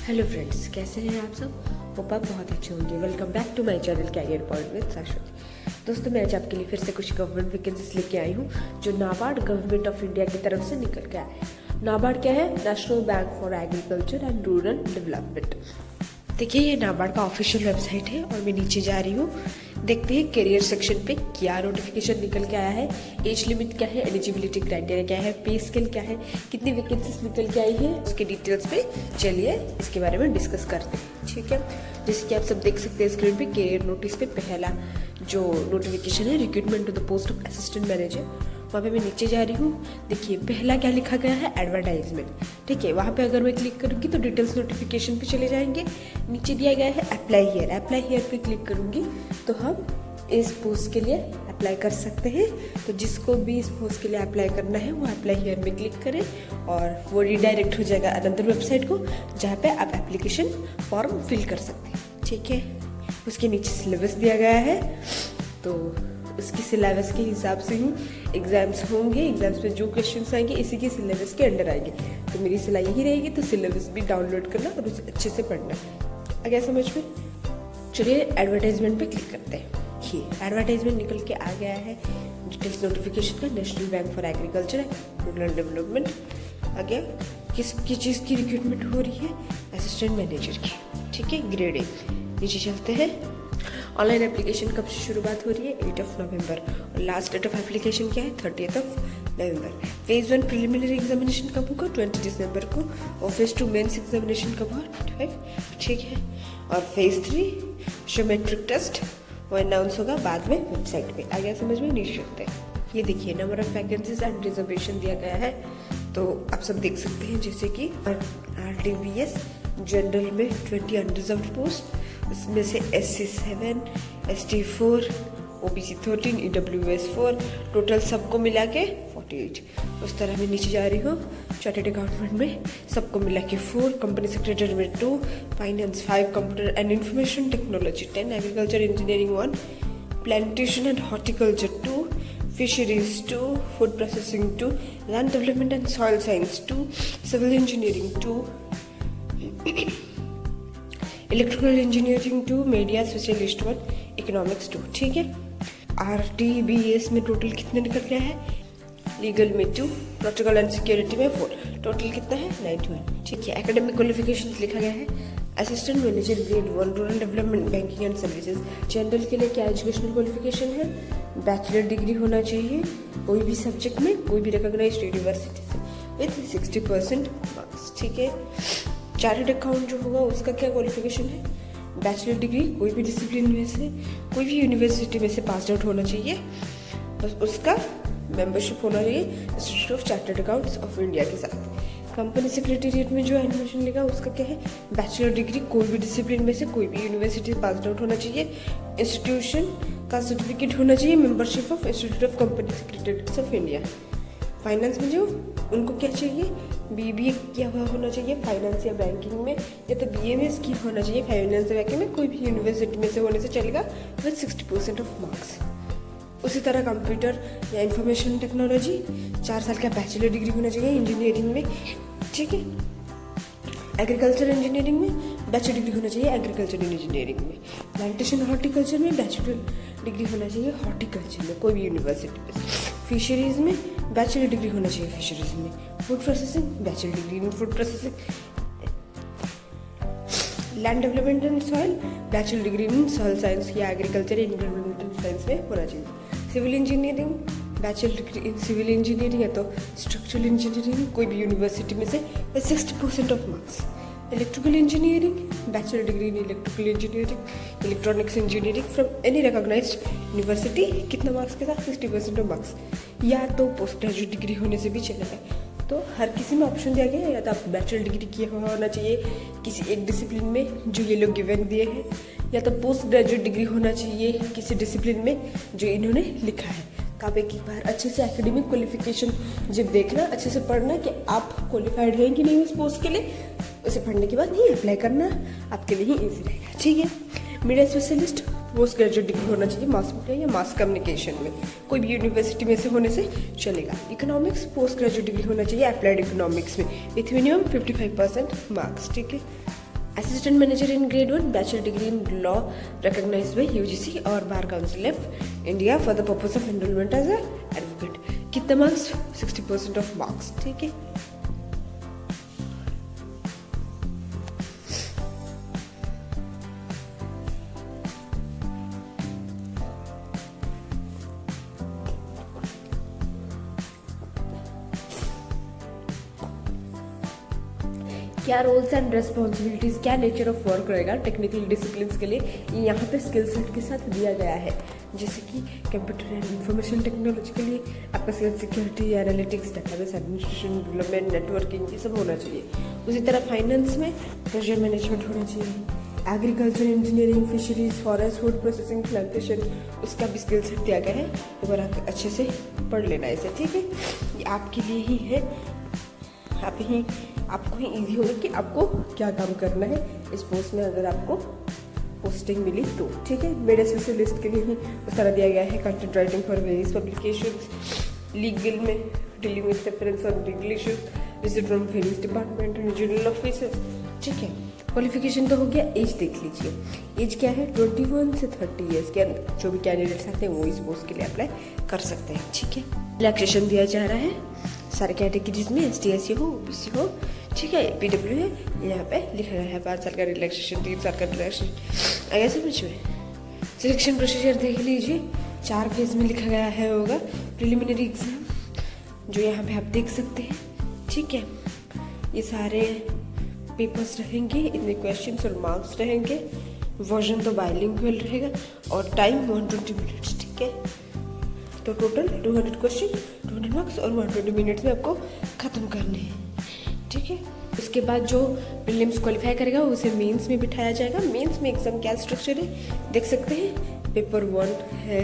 Hello friends, कैसे हैं आप सब। होप आप बहुत अच्छे होंगे। Welcome back to my channel career point with Shashwati. दोस्तों, मैं आज आपके लिए फिर से कुछ गवर्नमेंट वैकेंसीज लेके आई हूँ जो नाबार्ड गवर्नमेंट ऑफ इंडिया की तरफ से निकल के आए हैं। नाबार्ड क्या है? National bank for agriculture and rural development. देखिए, ये नाबार्ड का ऑफिशियल वेबसाइट है और मैं नीचे जा रही हूँ। देखते हैं करियर सेक्शन पे क्या नोटिफिकेशन निकल के आया है, एज लिमिट क्या है, एलिजिबिलिटी क्राइटेरिया क्या है, पे स्केल क्या है, कितनी वैकेंसीज निकल के आई है, उसके डिटेल्स पे चलिए इसके बारे में डिस्कस करते हैं। ठीक है, जैसे कि आप सब देख सकते हैं स्क्रीन पे करियर नोटिस पे पहला जो नोटिफिकेशन है, recruitment to the post of assistant manager. वहाँ पे मैं नीचे जा रही हूँ। देखिए, पहला क्या लिखा गया है? एडवर्टाइजमेंट। ठीक है, वहाँ पे अगर मैं क्लिक करूँगी तो डिटेल्स नोटिफिकेशन पे चले जाएंगे। नीचे दिया गया है अप्लाई हियर। अप्लाई हियर पे क्लिक करूँगी तो हम इस पोस्ट के लिए अप्लाई कर सकते हैं। तो जिसको भी इस पोस्ट के लिए अप्लाई करना है वो अप्लाई हियर में क्लिक करें और वो रिडायरेक्ट हो जाएगा अनदर वेबसाइट को, जहाँ पे आप एप्लीकेशन फॉर्म फिल कर सकते हैं। ठीक है, उसके नीचे सिलेबस दिया गया है, तो उसकी सिलेबस के हिसाब से ही एग्जाम्स होंगे। एग्जाम्स में जो क्वेश्चंस आएंगे इसी के सिलेबस के अंडर आएंगे। तो मेरी सलाह यही रहेगी, तो सिलेबस भी डाउनलोड करना और उसे अच्छे से पढ़ना। आ गया समझ में? चलिए एडवर्टाइजमेंट पे क्लिक करते हैं। ये एडवर्टाइजमेंट निकल के आ गया है डिटेल्स नोटिफिकेशन का, national bank for agriculture and rural development. आ गया किसकी चीज़ की रिक्रूटमेंट हो रही है? असिस्टेंट मैनेजर की। ठीक है, ग्रेड ए। नीचे चलते हैं। ऑनलाइन एप्लीकेशन कब से शुरुआत हो रही है? 8 नवंबर। और लास्ट डेट ऑफ एप्लीकेशन क्या है? 30 नवंबर। फेज 1 प्रिलिमिनरी एग्जामिनेशन कब होगा? 20 दिसंबर को। और फेज 2 मेंस एग्जामिनेशन कब होगा? 25। ठीक है, और फेज 3 ज्योमेट्रिक टेस्ट वो अनाउंस होगा बाद में वेबसाइट पे। आ गया समझ में? नीचे चलते हैं। ये देखिए, number of vacancies and reservation दिया गया है, तो आप सब देख सकते हैं। जैसे कि RTBS जनरल में 20 अनरिजर्व्ड पोस्ट, उसमें से SC 7, ST 4, OBC 13, EWS 4, total सबको मिला के 48। उस तरह मैं नीचे जा रही हूँ। चार्टर्ड अकाउंटेंट में सबको मिला के 4, कंपनी सेक्रेटरी में 2, finance 5, computer and information technology 10, agriculture engineering 1, plantation and horticulture 2, fisheries 2, food processing 2, land development and soil science 2, civil engineering 2, electrical engineering 2, media specialist 1, economics 2। ठीक है, RTBS में टोटल कितने निकल गया है? लीगल में 2, प्रोटोकॉल एंड सिक्योरिटी में 4, total कितना है? 91। ठीक है, एकेडमिक क्वालिफिकेशन लिखा गया है assistant manager grade 1 rural development banking and services. General के लिए क्या एजुकेशनल क्वालिफिकेशन है? बैचलर डिग्री होना चाहिए कोई भी सब्जेक्ट में, कोई भी रिकॉग्नाइज्ड यूनिवर्सिटी से विथ 60% मार्क्स। ठीक है, चार्टर्ड अकाउंट जो होगा उसका क्या क्वालिफिकेशन है? बैचलर डिग्री कोई भी डिसिप्लिन में से, कोई भी यूनिवर्सिटी में से पास आउट होना चाहिए, बस उसका मेंबरशिप होना चाहिए institute of chartered accounts of India के साथ। कंपनी सेक्रेटेरिएट में जो एडमिशन लेगा उसका क्या है? बैचलर डिग्री कोई भी डिसिप्लिन में से, कोई भी यूनिवर्सिटी पास आउट होना चाहिए, इंस्टीट्यूशन का सर्टिफिकेट होना चाहिए, membership of institute of company secretariats of India. Finance में जो उनको क्या चाहिए? BBA किया हुआ होना चाहिए फाइनेंस या बैंकिंग में, या तो BMS की होना चाहिए फाइनेंस या बैंकिंग में, कोई भी यूनिवर्सिटी में से होने से चलेगा विद 60% ऑफ मार्क्स। उसी तरह कंप्यूटर या इंफॉर्मेशन टेक्नोलॉजी 4 साल का बैचलर डिग्री होना चाहिए इंजीनियरिंग में। ठीक है, एग्रीकल्चर इंजीनियरिंग में बैचलर डिग्री होना चाहिए एग्रीकल्चर इंजीनियरिंग में। प्लांटेशन हॉर्टिकल्चर में बैचलर डिग्री होना चाहिए हॉर्टिकल्चर में, कोई भी यूनिवर्सिटी में। फिशरीज में बैचलर डिग्री होना चाहिए फिशरीज में। Food processing bachelor degree in food processing. Land development and soil bachelor degree in soil science या एग्रीकल्चर एनवायरमेंटल साइंस में होना चाहिए। Civil engineering bachelor degree in civil engineering या तो स्ट्रक्चरल इंजीनियरिंग कोई भी यूनिवर्सिटी में से 60% of marks. Electrical engineering bachelor degree in electrical engineering, electronics engineering from any recognized university, कितना मार्क्स के साथ? 60% ऑफ मार्क्स। या तो पोस्ट ग्रेजुएट डिग्री होने से भी चलेगा। तो हर किसी में ऑप्शन दिया गया है, या तो आप बैचलर डिग्री किया हुआ होना चाहिए किसी एक डिसिप्लिन में जो ये लोग गिवन दिए हैं, या तो पोस्ट ग्रेजुएट डिग्री होना चाहिए किसी डिसिप्लिन में जो इन्होंने लिखा है। तो आप एक बार अच्छे से एकेडमिक क्वालिफिकेशन जब देखना, अच्छे से पढ़ना कि आप क्वालिफाइड हैं कि नहीं उस पोस्ट के लिए, उसे पढ़ने के बाद ही अप्लाई करना आपके लिए ही ईजी रहेगा। ठीक है, media specialist post graduate degree होना चाहिए मास मीडिया या मास कम्युनिकेशन में, कोई भी यूनिवर्सिटी में से होने से चलेगा। इकोनॉमिक्स पोस्ट ग्रेजुएट डिग्री होना चाहिए अप्लाइड इकोनॉमिक्स में विथ मिनिमम 55% मार्क्स। ठीक है, assistant manager in grade 1 bachelor degree in law recognised by UGC और bar council of India for the purpose of enrolment as advocate. कितने marks? 60% of marks. ठीक है, क्या रोल्स एंड रेस्पॉन्सिबिलिटीज, क्या nature of work रहेगा technical discipline के लिए, ये यहाँ पे स्किल सेट के साथ दिया गया है। जैसे कि कंप्यूटर एंड इंफॉर्मेशन टेक्नोलॉजी के लिए आपका skill security, analytics, database administration, development, networking, ये सब होना चाहिए। उसी तरह फाइनेंस में प्रोजेक्ट मैनेजमेंट होना चाहिए। Agriculture, engineering, fisheries, forest, food processing, plantation, उसका भी स्किल सेट दिया गया है। एक बार अच्छे से पढ़ लेना है इसे। ठीक है, ये आपके लिए ही है, आपको ही ईजी होगा कि आपको क्या काम करना है इस पोस्ट में अगर आपको पोस्टिंग मिली तो। ठीक है, मीडिया स्पेशलिस्ट के लिए ही उस तरह दिया गया है। Content writing for various publications, legal में dealing with reference on legal issues, visit from various department and general officers. ठीक है, क्वालिफिकेशन तो हो गया। एज देख लीजिए, एज क्या है? 21 से 30 ईयर्स के अंदर जो भी कैंडिडेट्स आते हैं वो इस पोस्ट के लिए अप्लाई कर सकते हैं। ठीक है, रिलैक्सेशन दिया जा रहा है सारे कैटेगरीज में, ST/SC हो, OBC हो। ठीक है, PW है, यहाँ पे लिखा गया है 5 साल का रिलैक्सेशन, 3 साल का रिलैक्सेशन। आया समझ में? सिलेक्शन प्रोसीजर देख लीजिए, 4 फेज में लिखा गया है होगा। प्रिलिमिनरी एग्जाम जो यहाँ पे आप देख सकते हैं। ठीक है, ये सारे पेपर्स रहेंगे, इतने क्वेश्चंस और मार्क्स रहेंगे। वर्जन तो बाइलिंगुअल रहेगा और टाइम 120 मिनट्स। ठीक है, तो टोटल 200 क्वेश्चन, 200 मार्क्स और 120 मिनट्स में आपको खत्म करने हैं। ठीक है, उसके बाद जो प्रीलिम्स क्वालिफाई करेगा उसे मेंस में बिठाया जाएगा। मेंस में एग्जाम क्या स्ट्रक्चर है देख सकते हैं। पेपर 1 है,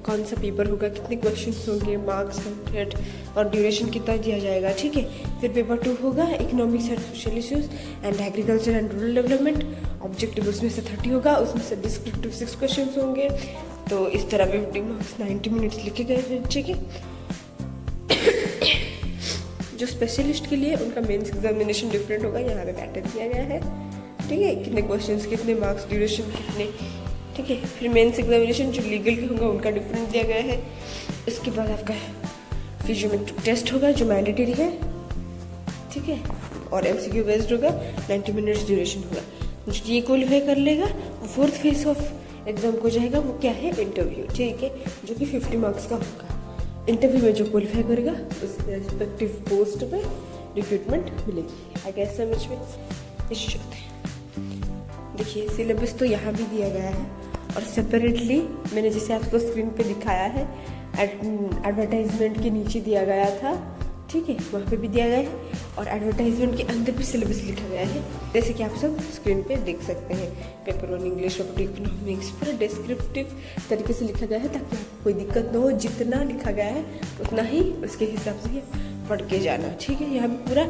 कौन सा पेपर होगा, कितने क्वेश्चंस होंगे, मार्क्स 100 और ड्यूरेशन कितना दिया जाएगा। ठीक है, फिर पेपर 2 होगा economics and social issues and agriculture and rural development. Objective उसमें से 30 होगा, उसमें से डिस्क्रिप्टिव 6 क्वेश्चन होंगे। तो इस तरह 50 मार्क्स 90 मिनट्स लिखे गए हैं। ठीक है, जो स्पेशलिस्ट के लिए उनका मेंस एग्जामिनेशन डिफरेंट होगा, यहाँ पे पैटर्न दिया गया है। ठीक है, कितने क्वेश्चंस, कितने मार्क्स, ड्यूरेशन कितने। ठीक है, फिर मेंस एग्जामिनेशन जो लीगल के होगा उनका डिफरेंट दिया गया है। इसके बाद आपका फिजियोमेट्रिक टेस्ट होगा जो मैंडेटरी है। ठीक है, और MCQ बेस्ड होगा, 90 मिनट्स ड्यूरेशन होगा। जो ये क्वालिफाई कर लेगा वो 4th फेज ऑफ एग्जाम को जाएगा, वो क्या है? इंटरव्यू। ठीक है, जो कि 50 मार्क्स का होगा। इंटरव्यू में जो क्वालिफाई करेगा उस रेस्पेक्टिव पोस्ट पे रिक्रूटमेंट मिलेगी। आ गया समझ में? देखिए, सिलेबस तो यहाँ भी दिया गया है और सेपरेटली मैंने जैसे आपको स्क्रीन पे दिखाया है एडवर्टाइजमेंट के नीचे दिया गया था। ठीक है, वहाँ पे भी दिया गया है और एडवर्टाइजमेंट के अंदर भी सिलेबस लिखा गया है, जैसे कि आप सब स्क्रीन पे देख सकते हैं। पेपर 1 इंग्लिश, पेपर 2 इकोनॉमिक्स, पूरा डिस्क्रिप्टिव तरीके से लिखा गया है ताकि आपको कोई दिक्कत ना हो। जितना लिखा गया है उतना ही उसके हिसाब से पढ़ के जाना। ठीक है, यहाँ पे पूरा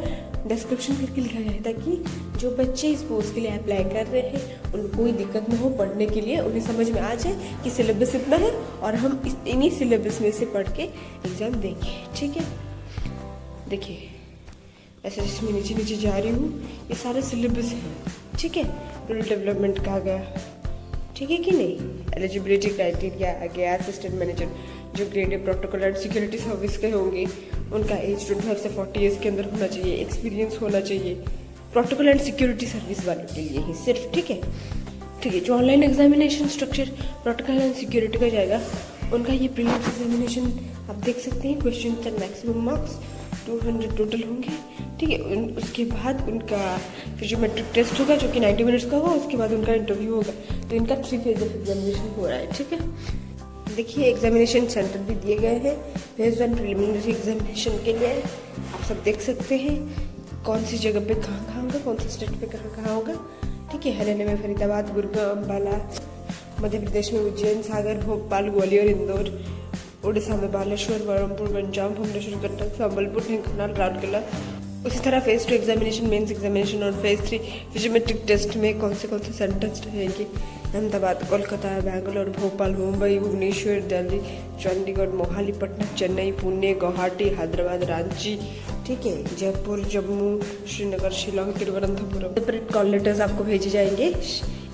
डिस्क्रिप्शन करके लिखा गया है ताकि जो बच्चे इस पोस्ट के लिए अप्लाई कर रहे हैं उनको कोई दिक्कत ना हो पढ़ने के लिए, उन्हें समझ में आ जाए कि सिलेबस इतना है और हम इन्हीं सिलेबस में से पढ़ के एग्ज़ाम देंगे। ठीक है, देखिए ऐसे जिसमें नीचे नीचे जा रही हूँ, ये सारे सिलेबस है। ठीक है, रूरल डेवलपमेंट का आ गया, ठीक है कि नहीं। एलिजिबिलिटी क्राइटेरिया आ गया। असिस्टेंट मैनेजर जो grade protocol and security service के होंगे उनका एज 25 से 40 ईयर्स के अंदर होना चाहिए, एक्सपीरियंस होना चाहिए प्रोटोकॉल एंड सिक्योरिटी सर्विस वालों के लिए ही सिर्फ। ठीक है, ठीक है, जो online examination structure protocol and security का जाएगा उनका ये प्रीलिम्स एग्जामिनेशन आप देख सकते हैं। Question and maximum marks 200 total होंगे। ठीक है, उसके बाद उनका फिजियोमेट्रिक टेस्ट होगा जो कि 90 मिनट्स का होगा। उसके बाद उनका इंटरव्यू होगा। तो इनका 3 फेज ऑफ एग्जामिनेशन हो रहा है। ठीक है, देखिए एग्जामिनेशन सेंटर भी दिए गए हैं। फेज 1 प्रिलिमिनरी एग्जामिनेशन के लिए आप सब देख सकते हैं कौन सी जगह पे कहाँ होगा, कौन से स्टेट पे कहाँ होगा। ठीक है, हरियाणा में फरीदाबाद, गुड़गांव, अम्बाला, मध्य प्रदेश में उज्जैन, सागर, भोपाल, ग्वालियर, इंदौर, उड़ीसा में बालेश्वर, बरहमपुर, गंजाम, भुवनेश्वर, कटक, संबलपुर, ढेंकानाल, राउरकेला। उसी तरह फेज 2 एग्जामिनेशन, मेंस एग्जामिनेशन और फेज 3 फिजियोमेट्रिक टेस्ट में कौन से सेंटर्स रहेंगे। अहमदाबाद, कोलकाता, बैंगलोर, भोपाल, मुंबई, भुवनेश्वर, दिल्ली, चंडीगढ़, मोहाली, पटना, चेन्नई, पुणे, गुवाहाटी, हैदराबाद, रांची। ठीक है। Jaipur, Jammu, Srinagar, Shillong, Thiruvananthapuram separate call letters आपको भेजे जाएंगे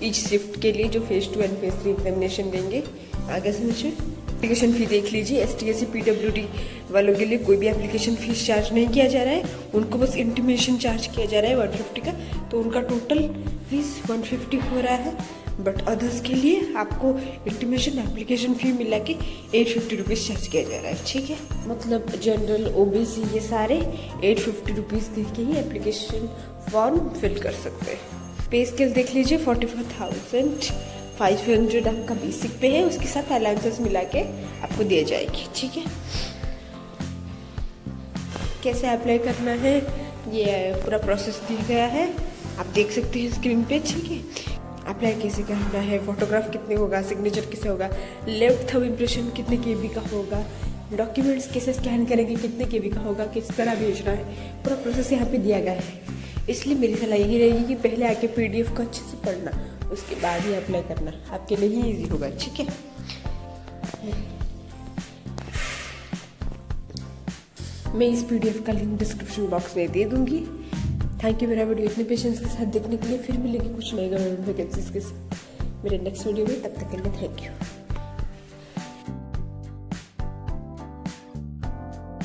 ईच शिफ्ट के लिए, जो फेज 2 एंड फेज 3 एग्जामिनेशन देंगे। आगे समझिए। एप्लीकेशन फ़ी देख लीजिए। STSC PWD वालों के लिए कोई भी एप्लीकेशन फीस चार्ज नहीं किया जा रहा है, उनको बस इंटीमेशन चार्ज किया जा रहा है 150 का, तो उनका टोटल फीस 150 हो रहा है। बट अदर्स के लिए आपको इंटीमेशन एप्लीकेशन फ़ी मिला के 850 रुपीज़ चार्ज किया जा रहा है, ठीक है। मतलब जनरल, OBC ये सारे 850 रुपीज़ दे के ही एप्लीकेशन फॉर्म फिल कर सकते हैं। पे स्केल देख लीजिए। 44,500 आपका बेसिक पे है, उसके साथ अलाउंसेस मिला के आपको दिए जाएगी, ठीक है। कैसे अप्लाई करना है ये पूरा प्रोसेस दिया गया है, आप देख सकते हैं स्क्रीन पे, ठीक है। अप्लाई कैसे करना है, फोटोग्राफ कितने होगा, सिग्नेचर कैसे होगा, लेफ्ट थंब इम्प्रेशन कितने KB का होगा, डॉक्यूमेंट्स कैसे स्कैन करेंगे, कितने KB का होगा, किस तरह भेजना है, पूरा प्रोसेस यहाँ पे दिया गया है। इसलिए मेरी सलाह यही रहेगी कि पहले आके PDF को अच्छे से पढ़ना, उसके बाद ही अप्लाई करना, आपके लिए ही ईजी होगा, ठीक है। मैं इस PDF का लिंक डिस्क्रिप्शन बॉक्स में दे दूंगी। थैंक यू मेरा वीडियो इतने पेशेंस के साथ देखने के लिए। फिर मिलेगी कुछ नए गवर्नमेंट वैकेंसीज के साथ मेरे नेक्स्ट वीडियो में, तब तक के लिए थैंक यू।